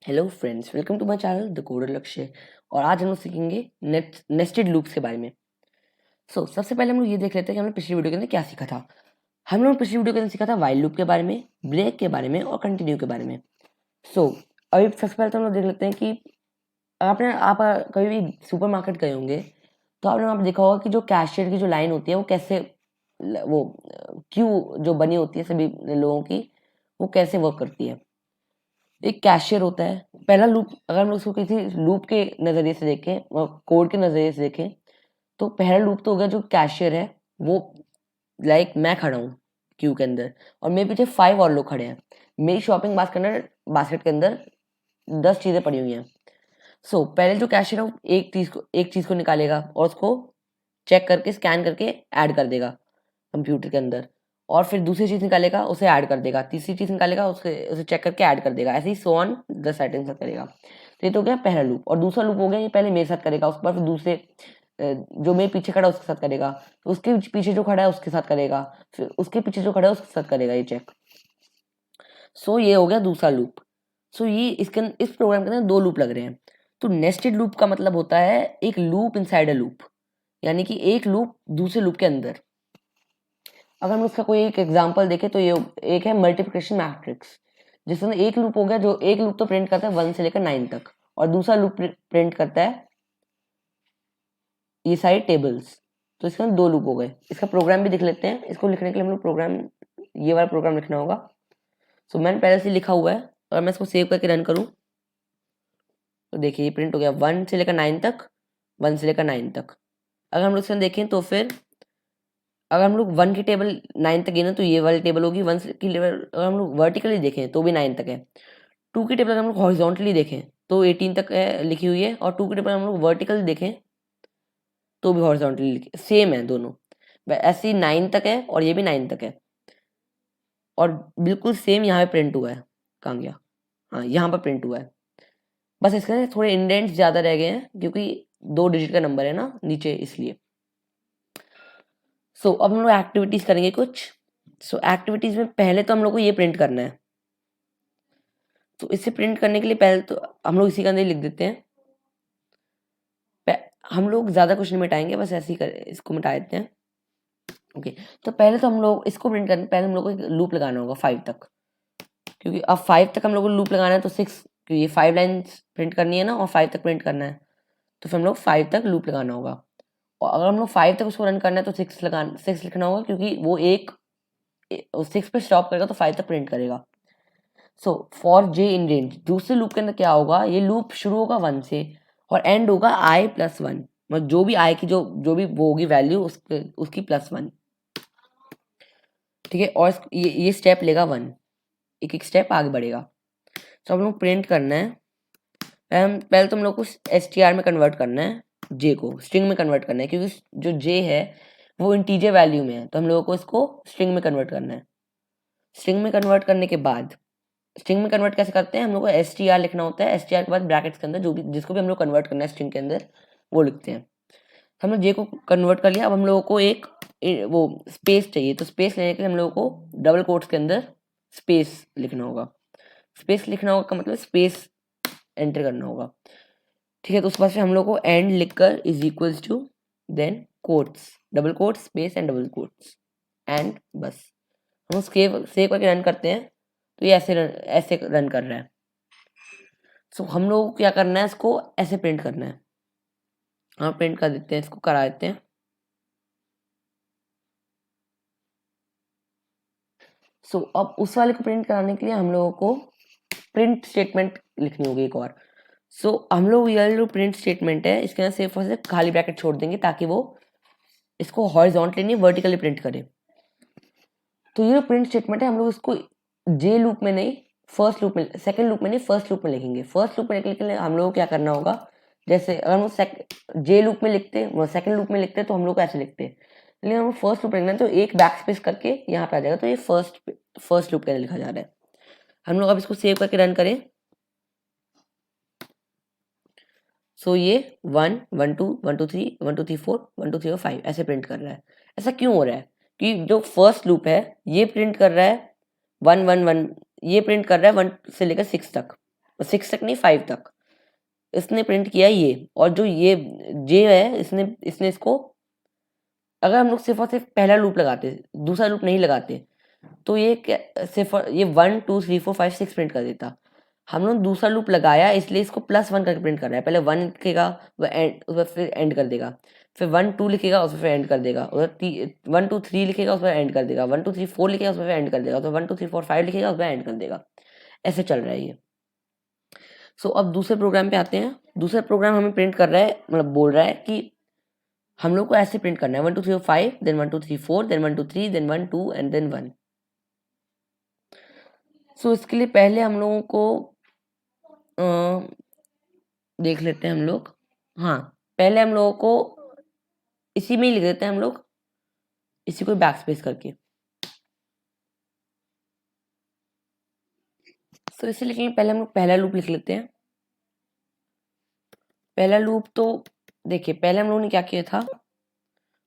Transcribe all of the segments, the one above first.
Hello friends, welcome to my channel the coder Lakshya. और आज हम लोग सीखेंगे नेस्टेड लूप्स के बारे में। सबसे पहले हम लोग ये देख लेते हैं कि हमने पिछली वीडियो के अंदर क्या सीखा था। हम लोग पिछली वीडियो के अंदर सीखा था वाइल लूप के बारे में, ब्रेक के बारे में और कंटिन्यू के बारे में। अभी सबसे पहले तो हम लोग देख लेते हैं कि आप कभी भी सुपरमार्केट गए होंगे तो आपने वहाँ पे देखा होगा कि जो कैशियर की जो लाइन होती है वो कैसे वो क्यू जो बनी होती है सभी लोगों की, वो कैसे वर्क करती है। एक कैशियर होता है। पहला लूप अगर हम लोग उसको किसी लूप के नजरिए से देखें और कोड के नजरिए से देखें तो पहला लूप तो हो गया जो कैशियर है वो, लाइक मैं खड़ा हूँ क्यू के अंदर और मेरे पीछे 5 और लोग खड़े हैं। मेरी शॉपिंग बास्केट के अंदर 10 चीजें पड़ी हुई हैं। पहले जो कैशियर है वो एक चीज को निकालेगा और उसको चेक करके स्कैन करके ऐड कर देगा कंप्यूटर के अंदर, और फिर दूसरी चीज निकालेगा उसे ऐड कर देगा, तीसरी चीज निकालेगा उसे उसे चेक करके ऐड कर देगा, ऐसे ही सो ऑन 10 आइटम्स करेगा। तो ये तो हो गया पहला लूप। और दूसरा लूप हो गया ये पहले मेरे साथ करेगा, उसके बाद फिर दूसरे जो मेरे पीछे खड़ा है उसके साथ करेगा, तो उसके पीछे जो खड़ा है उसके साथ करेगा, फिर उसके पीछे जो खड़ा है उसके साथ करेगा ये चेक। ये हो गया दूसरा लूप। ये इस प्रोग्राम के अंदर 2 लूप लग रहे हैं। तो नेस्टेड लूप का मतलब होता है एक लूप इनसाइड अ लूप, यानी कि एक लूप दूसरे लूप के अंदर। अगर हम उसका कोई एक एग्जांपल देखें तो ये एक है मल्टीप्लिकेशन मैट्रिक्स, जिसमें एक लूप हो गया जो एक लूप तो प्रिंट करता है 1 से लेकर 9 तक, और दूसरा लूप प्रिंट करता है ये सारी टेबल्स। तो इसके अंदर 2 लूप हो गए। इसका प्रोग्राम भी देख लेते हैं। इसको लिखने के लिए हम लोग ये वाला प्रोग्राम लिखना होगा। मैंने पहले से लिखा हुआ है और मैं इसको सेव करके रन करूँ तो देखिए ये प्रिंट हो गया 1 से लेकर 9 तक, 1 से लेकर 9 तक। अगर हम लोग इसमें देखें तो फिर अगर हम लोग 1 की टेबल 9 तक गिने तो ये वाली टेबल होगी। 1 की टेबल अगर हम लोग वर्टिकली देखें तो भी 9 तक है। 2 की टेबल अगर हम लोग हॉरिजॉन्टली देखें तो 18 तक है लिखी हुई है, और 2 की टेबल हम लोग वर्टिकली देखें तो भी हॉरिजॉन्टली लिखी, सेम है दोनों। ऐसे ही 9 तक है और ये भी 9 तक है, और बिल्कुल सेम यहाँ पे प्रिंट हुआ है। कहाँ गया? हाँ, यहाँ पर प्रिंट हुआ है। बस इसके थोड़े इंडेंट्स ज़्यादा रह गए हैं क्योंकि 2 डिजिट का नंबर है ना नीचे, इसलिए। अब हम लोग एक्टिविटीज करेंगे कुछ। एक्टिविटीज में पहले तो हम लोग को ये प्रिंट करना है। तो इसे प्रिंट करने के लिए पहले तो हम लोग इसी के अंदर लिख देते हैं। हम लोग ज्यादा कुछ नहीं मिटाएंगे, बस ऐसे ही इसको मिटा देते हैं। ओके, तो पहले तो हम लोग इसको प्रिंट करने पहले हम लोग को एक लूप लगाना होगा 5 तक, क्योंकि अब 5 तक हम लोग को लूप लगाना है तो 6, ये 5 लाइन्स प्रिंट करनी है ना और 5 तक प्रिंट करना है, तो फिर हम लोग 5 तक लूप लगाना होगा। और अगर हम लोग 5 तक उसको रन करना है तो 6 लिखना होगा, क्योंकि वो 6 पे स्टॉप करेगा तो 5 तक प्रिंट करेगा। फॉर जे इन रेंज, दूसरे लूप के अंदर क्या होगा, ये लूप शुरू होगा 1 से और एंड होगा i+1, मतलब जो भी i की जो भी वो होगी वैल्यू उसकी +1। ठीक है, और ये स्टेप लेगा 1, एक एक स्टेप आगे बढ़ेगा। हम लोग प्रिंट करना है। पहले तो हम लोग को str में कन्वर्ट करना है, j को स्ट्रिंग में कन्वर्ट करना है, क्योंकि जो j है वो इंटीजर वैल्यू में है, तो हम लोगों को इसको स्ट्रिंग में कन्वर्ट करना है। स्ट्रिंग में कन्वर्ट करने के बाद स्ट्रिंग में कन्वर्ट कैसे करते हैं, हम लोग को str लिखना होता है। str के बाद ब्रैकेट्स के अंदर जो भी जिसको भी हम लोग कन्वर्ट करना है स्ट्रिंग के अंदर वो लिखते हैं। हम लोग जे को कन्वर्ट कर लिया। अब हम लोगों को एक वो स्पेस चाहिए, तो स्पेस लेने के लिए हम लोगों को डबल कोट्स के अंदर स्पेस लिखना होगा। स्पेस लिखना होगा का मतलब स्पेस एंटर करना होगा। ठीक है, तो उसके बाद से हम लोग को एंड लिखकर is equals to then quotes, double quotes, space and double quotes and बस। हम सेव करके रन करते हैं तो ये ऐसे रन कर रहा है। हम लोग को क्या करना है, इसको ऐसे प्रिंट करना है। हाँ, प्रिंट कर देते हैं, इसको करा देते हैं। अब उस वाले को प्रिंट कराने के लिए हम लोगों को प्रिंट स्टेटमेंट लिखनी होगी एक और। हम लोग ये जो प्रिंट स्टेटमेंट है इसके अंदर सिर्फ और सिर्फ खाली ब्रैकेट छोड़ देंगे ताकि वो इसको हॉरिजॉन्टली नहीं वर्टिकली प्रिंट करे। तो ये जो प्रिंट स्टेटमेंट है हम लोग इसको जे लूप में नहीं फर्स्ट लूप में, सेकंड लूप में नहीं फर्स्ट लूप में लिखेंगे। फर्स्ट लूप में लिखने के लिए हम लोग को क्या करना होगा, जैसे अगर हम जे लूप में लिखते सेकंड लूप में लिखते तो हम लोग को ऐसे लिखते, लेकिन हम फर्स्ट लूप लिखना है तो एक बैक स्पेस करके यहाँ पे आ जाएगा, तो ये फर्स्ट लूप के लिए लिखा जा रहा है। हम लोग अब इसको सेव करके रन करें। ये 1 1 2 1 2 3 1 2 3 4 1 2 3 4 5 ऐसे प्रिंट कर रहा है। ऐसा क्यों हो रहा है कि जो फर्स्ट लूप है ये प्रिंट कर रहा है 1 1 1, ये प्रिंट कर रहा है 1 से लेकर 6 तक, 6 तक नहीं 5 तक इसने प्रिंट किया ये, और जो ये जे है इसने इसको, अगर हम लोग सिर्फ और सिर्फ पहला लूप लगाते, दूसरा लूप नहीं लगाते, तो ये सिर्फ ये 1 2 3 4 5 6 प्रिंट कर देता। हम लोग दूसरा लूप लगाया इसलिए इसको +1 करके प्रिंट कर रहा है। पहले 1 लिखेगा, वह एंड, उसके बाद फिर एंड कर देगा, फिर 1 2 लिखेगा, उसमें फिर एंड कर देगा, उधर 1 2 3 लिखेगा, उसमें एंड कर देगा, 1 2 3 4 लिखेगा, उसमें एंड कर देगा, तो 1 2 3 4 5 लिखेगा, उसमें एंड कर देगा। ऐसे चल रहा है ये। सो अब दूसरे प्रोग्राम पे आते हैं। दूसरा प्रोग्राम हमें प्रिंट कर रहा है, मतलब बोल रहा है कि हम लोग को ऐसे प्रिंट करना है 1 2 3 4 5, then 1 2 3 4, then 1 2 3, then 1 2 and then 1। So इसके लिए पहले हम लोगों को देख लेते हैं हम लोग। हाँ, पहले हम लोगों को इसी में ही लिख देते हैं हम लोग, इसी को बैक स्पेस करके। सो इसे लिखेंगे, पहले हम लोग पहला लूप लिख लेते हैं। पहला लूप तो देखिए, पहले हम लोगों ने क्या किया था,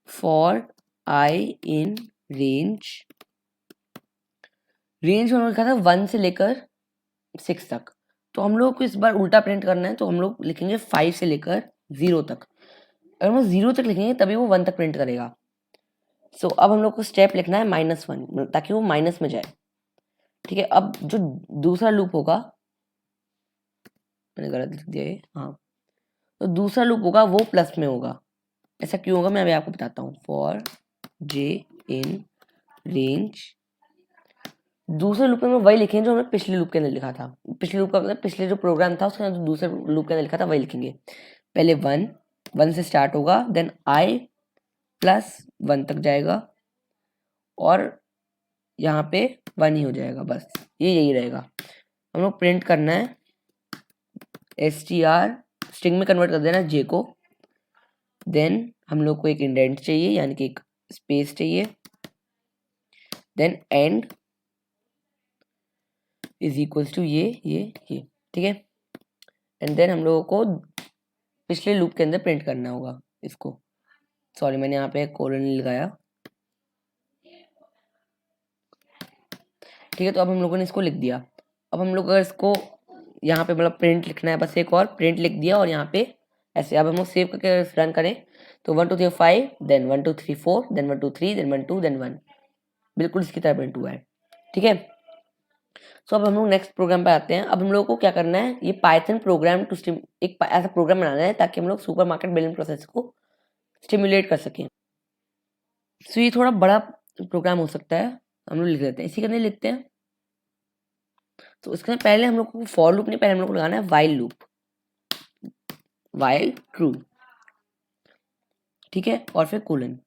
फॉर आई इन रेंज में हम लोग लिखा था 1 से लेकर 6 तक। तो हम लोग को इस बार उल्टा प्रिंट करना है, तो हम लोग लिखेंगे 5 से लेकर 0 तक। अगर हम 0 तक लिखेंगे तभी वो 1 तक प्रिंट करेगा। सो अब हम लोग को स्टेप लिखना है -1, ताकि वो माइनस में जाए। ठीक है, अब जो दूसरा लूप होगा, मैंने गलत लिख दिया ये, हाँ, तो दूसरा लूप होगा वो प्लस में होगा। ऐसा क्यों होगा मैं अभी आपको बताता हूँ। फॉर जे इन रेंज, दूसरे लूप में हम वही लिखेंगे जो हमने पिछले लूप के अंदर लिखा था। पिछले लूप का मतलब पिछले जो प्रोग्राम था उसके अंदर दूसरे लूप के अंदर लिखा था वही लिखेंगे। पहले 1 से स्टार्ट होगा, देन i +1 तक जाएगा, और यहाँ पे 1 ही हो जाएगा, बस ये यही रहेगा। हम लोग प्रिंट करना है str, स्ट्रिंग में कन्वर्ट कर देना j को। देन हम लोग को एक इंडेंट चाहिए, यानी कि एक स्पेस चाहिए, then end is equals to ये, ठीक है। एंड देन हम लोगों को पिछले लूप के अंदर प्रिंट करना होगा इसको। सॉरी, मैंने यहाँ पे कोलन लगाया। ठीक है, तो अब हम लोगों ने इसको लिख दिया। अब हम लोग अगर इसको यहाँ पे मतलब प्रिंट लिखना है, बस एक और प्रिंट लिख दिया, और यहाँ पे ऐसे अब हम लोग सेव करके रन करें तो 1 2 3 5, देन 1 2 3 4, देन 1 2 3, देन 1 2, देन 1, बिल्कुल इसकी तरह प्रिंट हुआ है। ठीक है, सो अब हम लोग नेक्स्ट प्रोग्राम पे आते हैं। अब हम लोग को क्या करना है, ये पाइथन प्रोग्राम टू एक ऐसा प्रोग्राम बनाना है ताकि हम लोग सुपरमार्केट बिलिंग प्रोसेस को स्टिमुलेट कर सकें। सो ये थोड़ा बड़ा प्रोग्राम हो सकता है, हम लोग लिख देते हैं, इसी करने लिखते हैं। तो इसके पहले हम लोग को फॉर लूप नहीं, पहले हम लोग को लगाना है वाइल लूप, वाइल ट्रू, ठीक है, और फिर कोलन।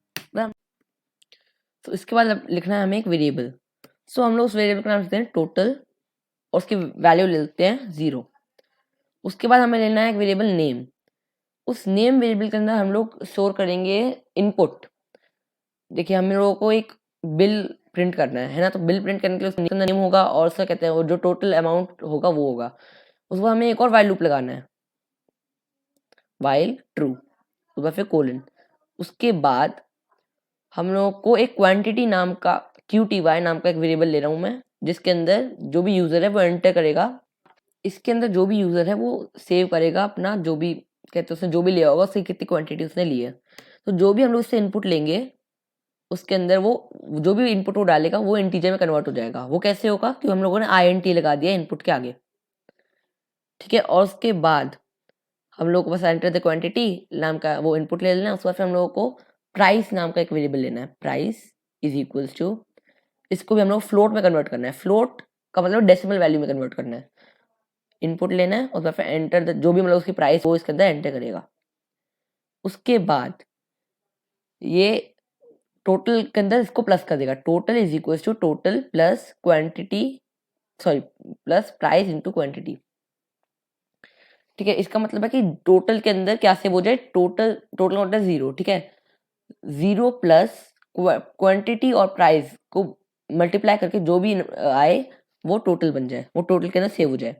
तो इसके बाद लिखना है हमें एक वेरिएबल। सो हम लोग उस वेरिएबल का नाम लिखते हैं टोटल, और उसकी वैल्यू ले लेते हैं 0। उसके बाद हमें लेना है एक वेरिएबल नेम। उस नेम वेरिएबल के अंदर हम लोग स्टोर करेंगे इनपुट। देखिए, हम लोगों को एक बिल प्रिंट करना है ना, तो बिल प्रिंट करने के लिए उसका नेम होगा, और उसका कहते हैं वो जो टोटल अमाउंट होगा वो होगा। उसको हमें एक और वाइल लूप लगाना है, वाइल ट्रू, उसके फिर कोलन। उसके बाद हम लोगों को एक क्वांटिटी नाम का QTY नाम का एक वेरिएबल ले रहा हूँ मैं, जिसके अंदर जो भी यूजर है वो एंटर करेगा। इसके अंदर जो भी यूजर है वो सेव करेगा अपना जो भी कहते हैं उसने जो भी लिया होगा, उसकी कितनी क्वांटिटी उसने ली है। तो जो भी हम लोग इससे इनपुट लेंगे उसके अंदर वो जो भी इनपुट वो डालेगा वो इंटीजर में कन्वर्ट हो जाएगा। वो कैसे होगा, क्योंकि हम लोगों ने INT लगा दिया इनपुट के आगे। ठीक है, और उसके बाद हम लोग को बस एंटर द क्वांटिटी नाम का वो इनपुट ले लेना है। उसके बाद फिर हम लोगों को प्राइस नाम का एक वेरिएबल लेना है, प्राइस इज इक्वल्स टू, इसको भी हम लोग फ्लोट में कन्वर्ट करना है। फ्लोट का मतलब डेसिमल वैल्यू में कन्वर्ट करना है। इनपुट लेना है और फिर एंटर जो भी मतलब उसकी प्राइस वो इसके अंदर एंटर करेगा। उसके बाद ये टोटल के अंदर इसको प्लस कर देगा, total is equals to total plus quantity, sorry plus price into quantity. ठीक है, इसका मतलब है कि टोटल के अंदर क्या सेव हो जाए, टोटल होता है 0। ठीक है, 0 प्लस क्वांटिटी और प्राइस को मल्टीप्लाई करके जो भी आए वो टोटल बन जाए, वो टोटल के अंदर सेव हो जाए।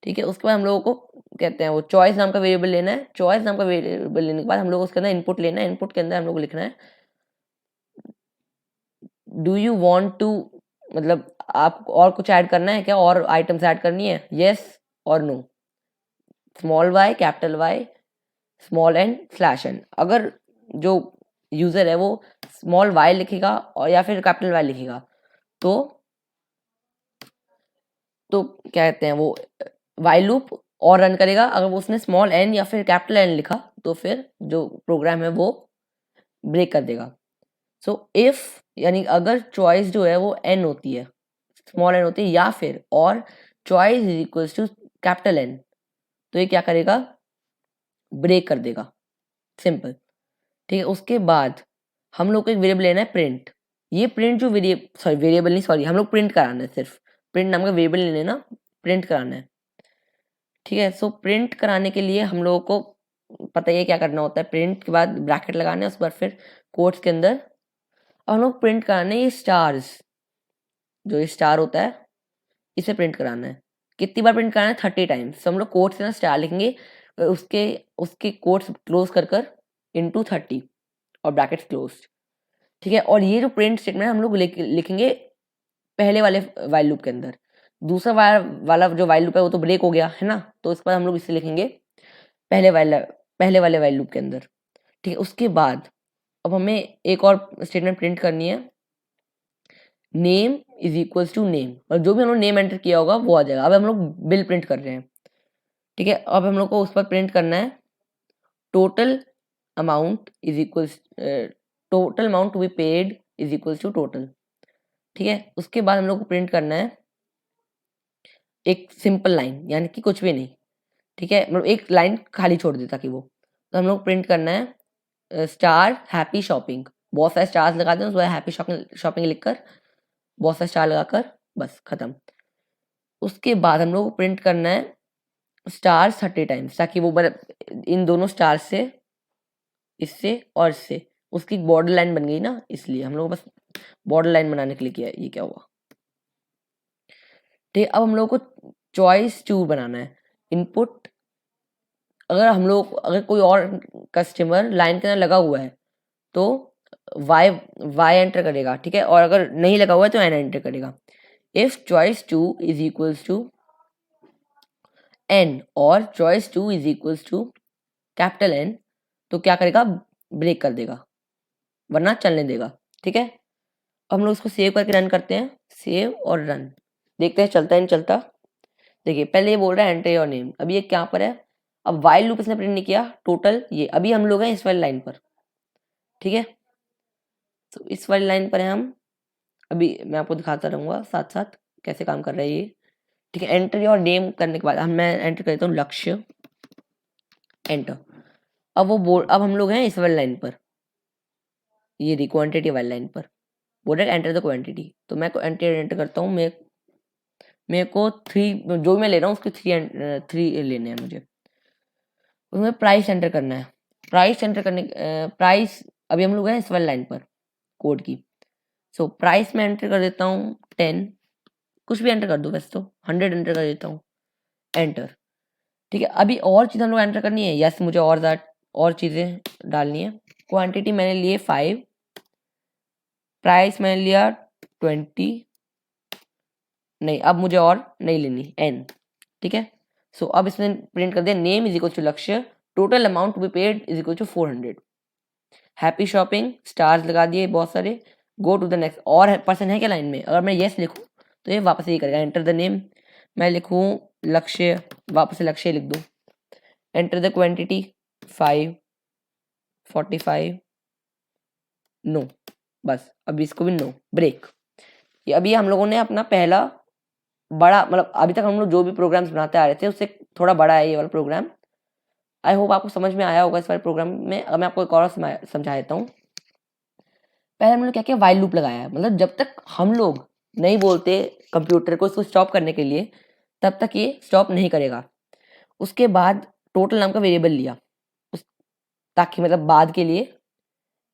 ठीक है, उसके बाद हम लोगों को कहते हैं वो चॉइस नाम का वेरिएबल लेना है। चॉइस नाम का वेरिएबल लेने के बाद हम लोग उसके अंदर इनपुट लेना है। इनपुट के अंदर हम लोग को लिखना है डू यू वांट टू, मतलब आप और कुछ ऐड करना है क्या, और आइटम्स ऐड करनी है, यस और no, small y capital Y small n slash n। अगर जो यूजर है वो स्मॉल y लिखेगा और या फिर कैपिटल Y लिखेगा तो क्या कहते हैं वो वाइल लूप और रन करेगा। अगर वो उसने स्मॉल n या फिर कैपिटल n लिखा तो फिर जो प्रोग्राम है वो ब्रेक कर देगा। सो इफ यानी अगर चॉइस जो है वो n होती है, स्मॉल n होती है, या फिर और choice is equals to capital N, तो ये क्या करेगा, ब्रेक कर देगा। सिंपल, ठीक है। उसके बाद हम लोग को एक वेरिएबल लेना है प्रिंट। ये प्रिंट जो वेरिएबल नहीं, सॉरी, हम लोग प्रिंट कराना है, सिर्फ प्रिंट नाम का वेरिएबल नहीं लेना, प्रिंट कराना है, ठीक है। सो प्रिंट कराने के लिए हम लोगों को पता ही है क्या करना होता है। प्रिंट के बाद ब्रैकेट लगाना है, उसके बाद फिर कोट्स के अंदर हम लोग प्रिंट कराना है ये स्टार्स, जो ये स्टार होता है इसे प्रिंट कराना है। कितनी बार प्रिंट कराना है, 30 टाइम्स। तो हम लोग कोट्स ना स्टार लिखेंगे, उसके उसके कोट्स क्लोज कर इंटू 30 और ब्रैकेट्स क्लोज, ठीक है। और ये जो प्रिंट स्टेटमेंट हम लोग लिखेंगे पहले वाले वाइल लूप के अंदर। दूसरा वाला जो वाइल लूप है वो तो ब्रेक हो गया है ना, तो इसके बाद हम लोग इसे लिखेंगे पहले वाले वाइल लूप के अंदर, ठीक है। उसके बाद अब हमें एक और स्टेटमेंट प्रिंट करनी है, name is equals to name, और जो भी हम लोग नेम एंटर किया होगा वो आ जाएगा। अब हम लोग बिल प्रिंट कर रहे हैं, ठीक है। अब हम लोग को उस पर प्रिंट करना है total amount is equals total amount to be paid is equals to total, ठीक है। उसके बाद हम लोग को प्रिंट करना है एक सिंपल लाइन, यानी कि कुछ भी नहीं, ठीक है, मतलब एक लाइन खाली छोड़ देता कि वो। तो हम लोग प्रिंट करना है स्टार हैप्पी शॉपिंग, बहुत सारे स्टार्स लगा दें, उसके बाद हैप्पी शॉपिंग लिखकर बहुत सारे स्टार लगाकर बस खत्म। उसके बाद हम लोग को प्रिंट करना है स्टार 30 टाइम्स, ताकि वो इन दोनों स्टार से, इससे और इससे उसकी बॉर्डर लाइन बन गई ना, इसलिए हम लोग बस बॉर्डर लाइन बनाने के लिए किया। ये क्या हुआ, ठीक है। अब हम लोग को चॉइस 2 बनाना है इनपुट। अगर कोई और कस्टमर लाइन के अंदर लगा हुआ है तो y एंटर करेगा, ठीक है, और अगर नहीं लगा हुआ है तो n एंटर करेगा। If choice 2 is equals to n और choice 2 is equals to capital N, तो क्या करेगा, ब्रेक कर देगा, वरना चलने देगा, ठीक है। अब हम लोग इसको सेव करके रन करते हैं, सेव और रन, देखते हैं चलता है नहीं चलता। देखिए पहले ये बोल रहा है एंटर योर नेम, अभी ये क्या पर है, अब वाइल लूप इसने प्रिंट नहीं किया टोटल, ये अभी हम लोग हैं इस वाली लाइन पर, ठीक है। तो इस वाली लाइन पर है हम, अभी मैं आपको दिखाता रहूंगा साथ साथ कैसे काम कर रहा है ये, ठीक है। एंटर योर नेम करने के बाद मैं एंटर कर देता हूँ लक्ष्य, एंटर। अब हम लोग हैं इस वाली लाइन पर, ये रही क्वांटिटी वाली लाइन पर, बोल रहा है एंटर द क्वांटिटी, तो मैं एंटर करता हूँ। मेरे को 3 जो मैं ले रहा हूँ उसके 3 लेने हैं मुझे। उसमें प्राइस एंटर करना है, प्राइस अभी हम लोग हैं इस वाली लाइन पर कोड की। सो प्राइस में एंटर कर देता हूँ 10, कुछ भी एंटर कर दो, वैसे तो 100 एंटर कर देता हूँ, एंटर, ठीक है। अभी और चीज़ हम लोग एंटर करनी है, यस मुझे और चीज़ें डालनी है। क्वांटिटी मैंने लिए 5, प्राइस मैंने लिया 20, नहीं अब मुझे और नहीं लेनी n, ठीक है। सो अब इसमें प्रिंट कर दिया name is equal to Lakshya, total amount to be paid is equal to 400, happy shopping stars लगा दिए बहुत सारे, गो टू द नेक्स्ट। और पर्सन है क्या लाइन में, अगर मैं येस लिखूँ तो ये वापस ये करेगा, एंटर द नेम, मैं लिखूँ लक्ष्य, वापस से लक्ष्य लिख दूँ, एंटर द क्वांटिटी 5, 45, नो, बस अब इसको भी नो, ब्रेक। ये अभी हम लोगों ने अपना पहला बड़ा, मतलब अभी तक हम लोग जो भी प्रोग्राम्स बनाते आ रहे थे उससे थोड़ा बड़ा है ये वाला प्रोग्राम। आई होप आपको समझ में आया होगा इस वाले प्रोग्राम में। अब मैं आपको एक और समझा देता हूँ। पहले हमने क्या किया, वाइल लूप लगाया है, मतलब जब तक हम लोग नहीं बोलते कंप्यूटर को इसको स्टॉप करने के लिए तब तक ये स्टॉप नहीं करेगा। उसके बाद टोटल नाम का वेरिएबल लिया ताकि मतलब बाद के लिए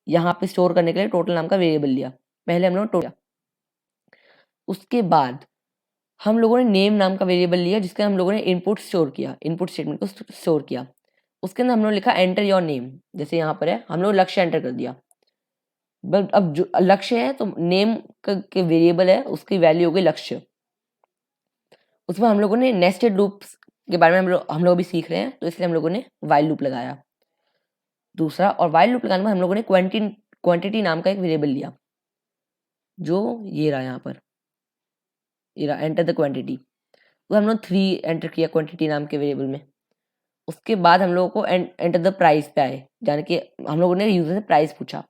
यहाँ पे स्टोर करने के लिए टोटल नाम का वेरिएबल लिया, पहले हम लोग टोटल। उसके बाद हम लोगों ने नेम नाम का वेरिएबल लिया जिसका हम लोगों ने इनपुट स्टोर किया, इनपुट स्टेटमेंट को स्टोर किया। उसके अंदर हम लोग लिखा एंटर योर नेम, जैसे यहाँ पर है हम लोग लक्ष्य एंटर कर दिया। बट अब जो लक्ष्य है तो नेम के वेरिएबल है उसकी वैल्यू हो गई लक्ष्य। उसमें हम लोगों ने नेस्टेड लूप्स के बारे में हम लोग भी सीख रहे हैं, तो इसलिए हम लोगों ने वाइल लूप लगाया। दूसरा, और वाइल लूप लगाने में हम लोगों ने क्वांटिटी नाम का एक वेरिएबल लिया, जो ये रहा यहाँ पर, ये रहा एंटर द क्वांटिटी। तो हम लोग 3 एंटर किया क्वांटिटी नाम के वेरिएबल में। उसके बाद हम लोगों को एंटर द प्राइस पे आए, यानी कि हम लोगों ने यूजर से प्राइस पूछा।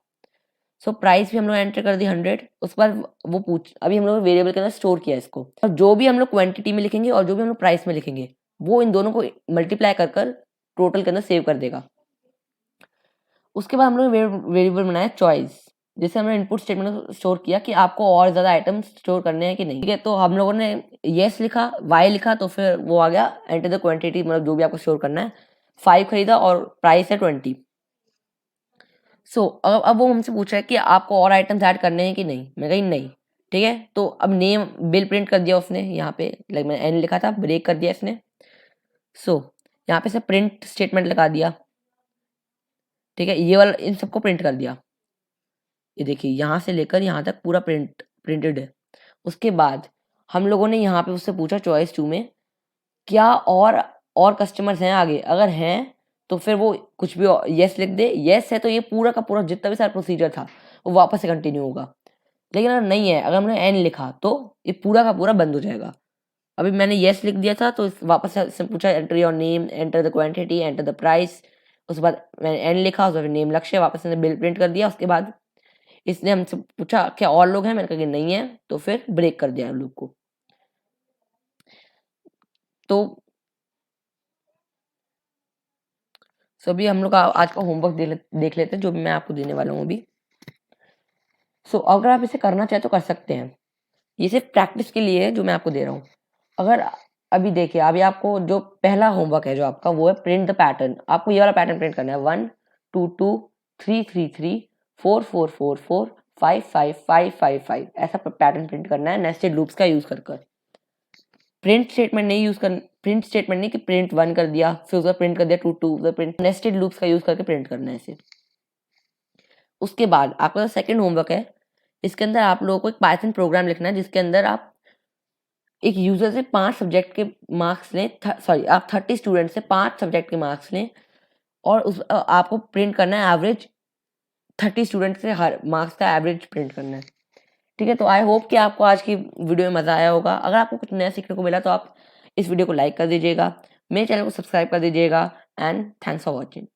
सो प्राइस भी हम लोग एंटर कर दी 100। उसके बाद वो अभी हम लोग वेरिएबल के अंदर स्टोर किया इसको, और जो भी हम लोग क्वांटिटी में लिखेंगे और जो भी हम लोग प्राइस में लिखेंगे, वो इन दोनों को मल्टीप्लाई कर टोटल के अंदर सेव कर देगा। उसके बाद हम लोग वेरिएबल बनाया चॉइस, जैसे हमने इनपुट स्टेटमेंट स्टोर किया कि आपको और ज़्यादा आइटम स्टोर करने हैं कि नहीं। ठीक है, तो हम लोगों ने येस लिखा, वाई लिखा, तो फिर वो आ गया एंटर द क्वांटिटी, मतलब जो भी आपको स्टोर करना है। 5 खरीदा और प्राइस है 20। सो अब वो हमसे पूछ रहा है कि आपको और आइटम्स ऐड करने हैं कि नहीं। मैं कही नहीं। ठीक है, तो अब नेम बिल प्रिंट कर दिया उसने, यहाँ पे लाइक मैंने एन लिखा था, ब्रेक कर दिया इसने। सो यहाँ पे से प्रिंट स्टेटमेंट लगा दिया। ठीक है, ये वाला इन सबको प्रिंट कर दिया। ये देखिए यहाँ से लेकर यहाँ तक पूरा प्रिंटेड है। उसके बाद हम लोगों ने यहाँ पे उससे पूछा चॉइस 2 में, क्या और कस्टमर्स हैं आगे। अगर हैं तो फिर वो कुछ भी येस लिख दे। येस है तो ये पूरा का पूरा जितना भी सारा प्रोसीजर था वो वापस से कंटिन्यू होगा। लेकिन अगर नहीं है, अगर हमने एन लिखा, तो ये पूरा का पूरा बंद हो जाएगा। अभी मैंने येस लिख दिया था, तो वापस से पूछा enter your name, enter the quantity, enter the price. उसके बाद मैंने एन लिखा, उसके बाद नेम लक्ष्य, वापस से बिल प्रिंट कर दिया। उसके बाद इसने हमसे पूछा क्या और लोग हैं। मैंने कहा कि नहीं है, तो फिर ब्रेक कर दिया लूप को। तो सभी हम लोग आज का होमवर्क देख लेते हैं, जो भी मैं आपको देने वाला हूँ अभी। सो अगर आप इसे करना चाहें तो कर सकते हैं। ये सिर्फ प्रैक्टिस के लिए है जो मैं आपको दे रहा हूँ। अगर अभी देखिए, अभी आपको जो पहला होमवर्क है जो आपका, वो है प्रिंट द पैटर्न। आपको ये वाला पैटर्न प्रिंट करना है, 1 2 2 3 3 3 4 4 4 4 5 5 5 5 5, ऐसा पैटर्न प्रिंट करना है नेस्टेड लूप्स का यूज कर। प्रिंट स्टेटमेंट नहीं यूज कर, प्रिंट स्टेटमेंट नहीं कि प्रिंट 1 कर दिया फिर उसका प्रिंट कर दिया 2 2, प्रिंट नेस्टेड लूप्स का यूज करके प्रिंट करना है इसे। उसके बाद आपका सेकंड होमवर्क है, इसके अंदर आप लोगों को एक पाइथन प्रोग्राम लिखना है, जिसके अंदर आप एक यूजर से 5 सब्जेक्ट के मार्क्स लें, सॉरी आप 30 स्टूडेंट से 5 सब्जेक्ट के मार्क्स लें, और उस आपको प्रिंट करना है एवरेज 30 स्टूडेंट से हर मार्क्स का एवरेज प्रिंट करना है। ठीक है, तो आई होप कि आपको आज की वीडियो में मज़ा आया होगा। अगर आपको कुछ नया सीखने को मिला तो आप इस वीडियो को लाइक कर दीजिएगा, मेरे चैनल को सब्सक्राइब कर दीजिएगा, एंड थैंक्स फॉर वॉचिंग।